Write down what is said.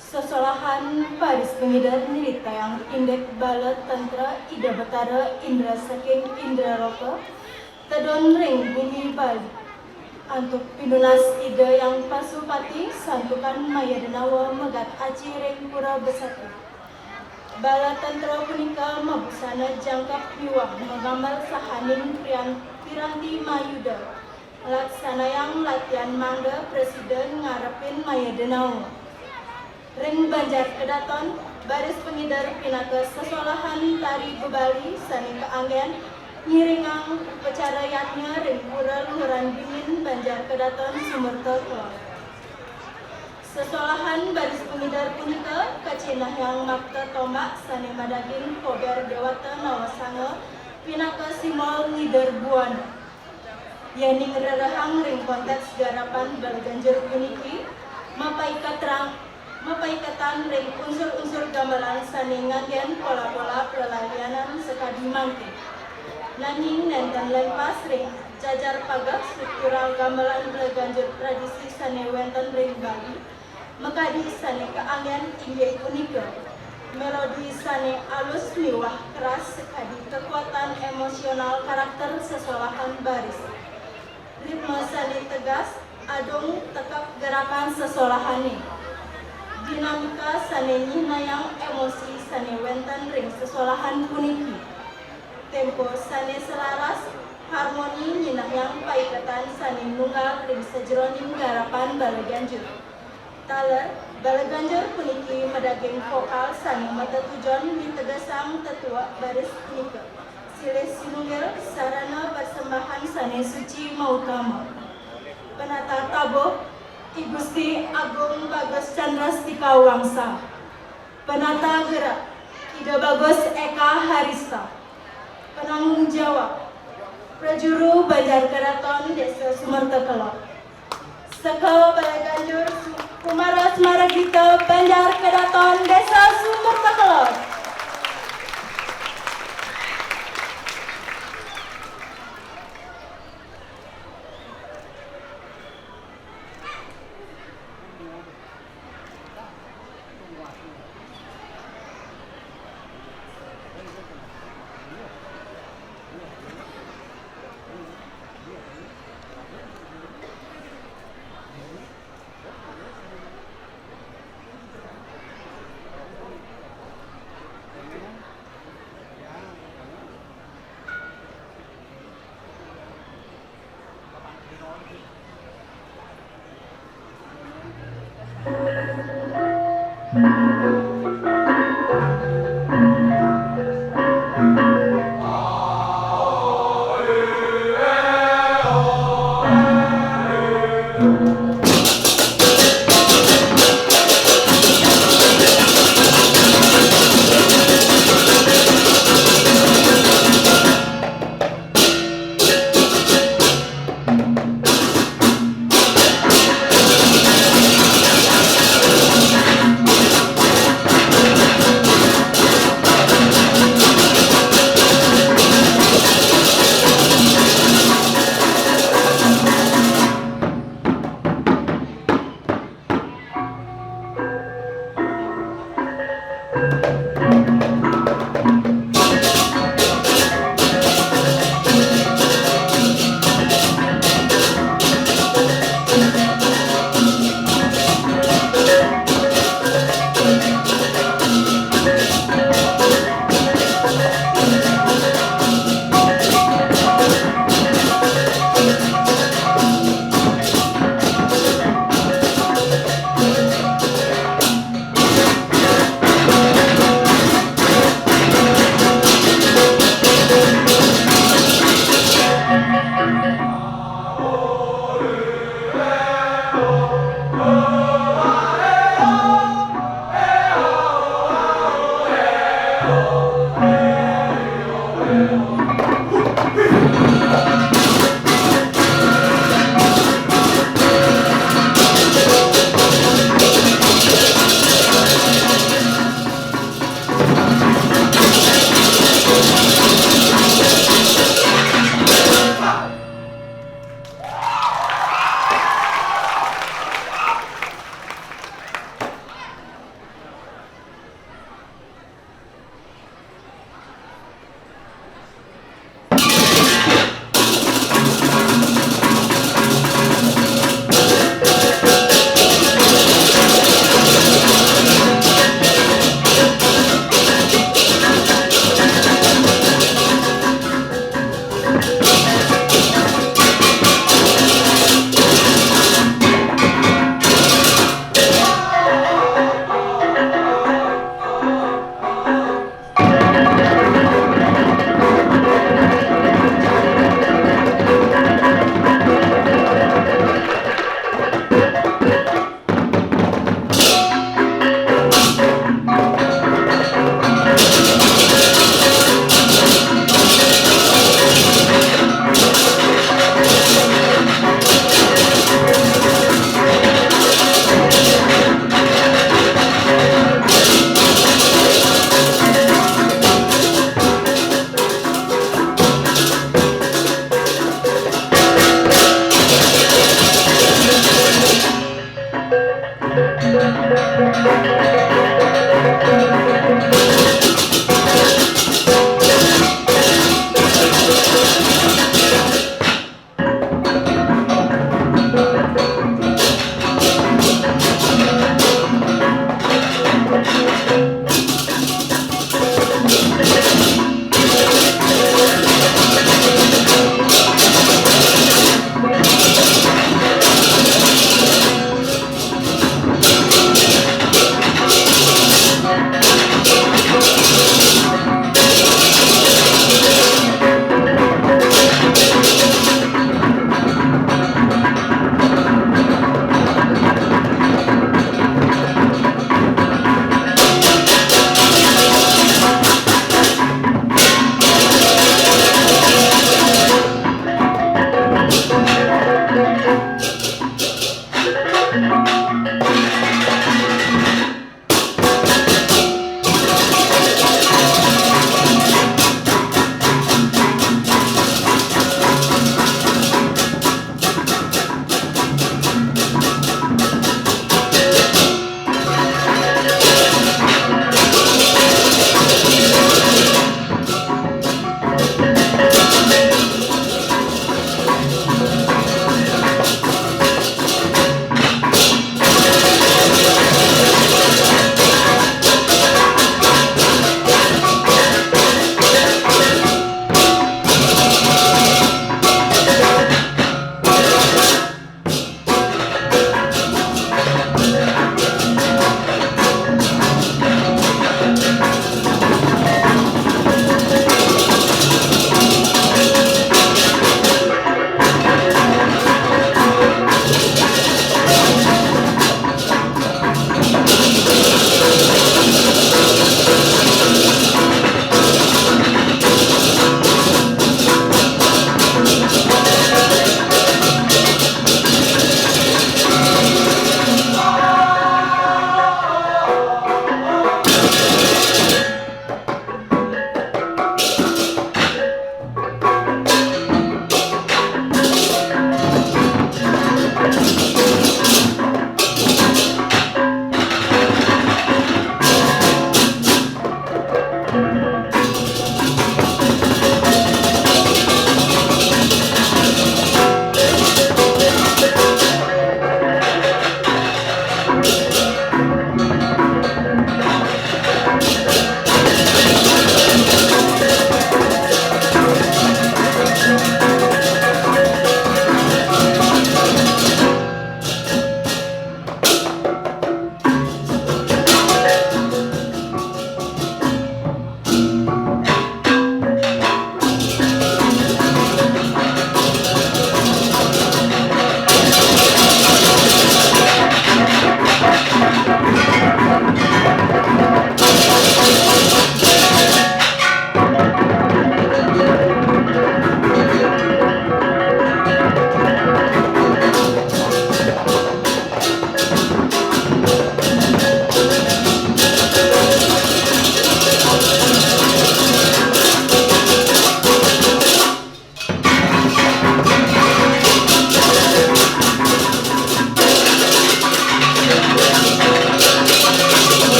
Sosolahan Paris pengidar nilita yang indek bala tantra ida betara indra saking indra roka tedon ring bumi bali untuk pinunas ida yang pasupati santukan maya denawa megat aci ring pura besati bala tantra punika mabusana jangkap piwah menggambar sahaning piranti mayuda laksana yang latihan mangga presiden ngarepin maya denawa ring Banjar Kedaton, baris pengidar pinaka sesolahan tari bebali sani keanggen nyiringang upacara yatnya ring pura luhuran dingin Banjar Kedaton Sumerta Kulon. Sesolahan baris pengidar punika kacinah yang makta tombak sani madaging kober dewata nawasanga pinaka simol ngidar buana. Yaning rerahang ring konteks garapan Balaganjar puniki mapai ketan ring unsur-unsur gamelan sani nganggen pola-pola pelalayanan sekadi mangke. Nanging nenten lempas ring jajar pagak struktural gamelan Balaganjar tradisi sani wenten ring Bali. Mekadi sani keanggen inggih punika. Melodi sani alus miwah keras sekadi kekuatan emosional karakter sesolahan baris. Ritme sani tegas adung tekap gerakan sesolahane. Dinamika sane nyinayang emosi sane wenten ring sesolahan puniki. Tempo sane selaras, harmoni nyinayang paiketan sane nunggal ring sejroning garapan Balaganjar. Taler, Balaganjar puniki medaging vokal sane mata tujon ditegasang tetua baris punika. Silih sinunggil sarana persembahan sane suci mautama. Penata tabuh Ki Gusti Agung Bagus Candrastika Wangsa. Penata gerak Ida Bagus Eka Harista. Penanggung jawab Prajuru Banjar Kedaton Desa Sumerta Kelot. Sekal Balaganjar Kumara Smaragita Banjar Kedaton Desa Sumerta Kelot.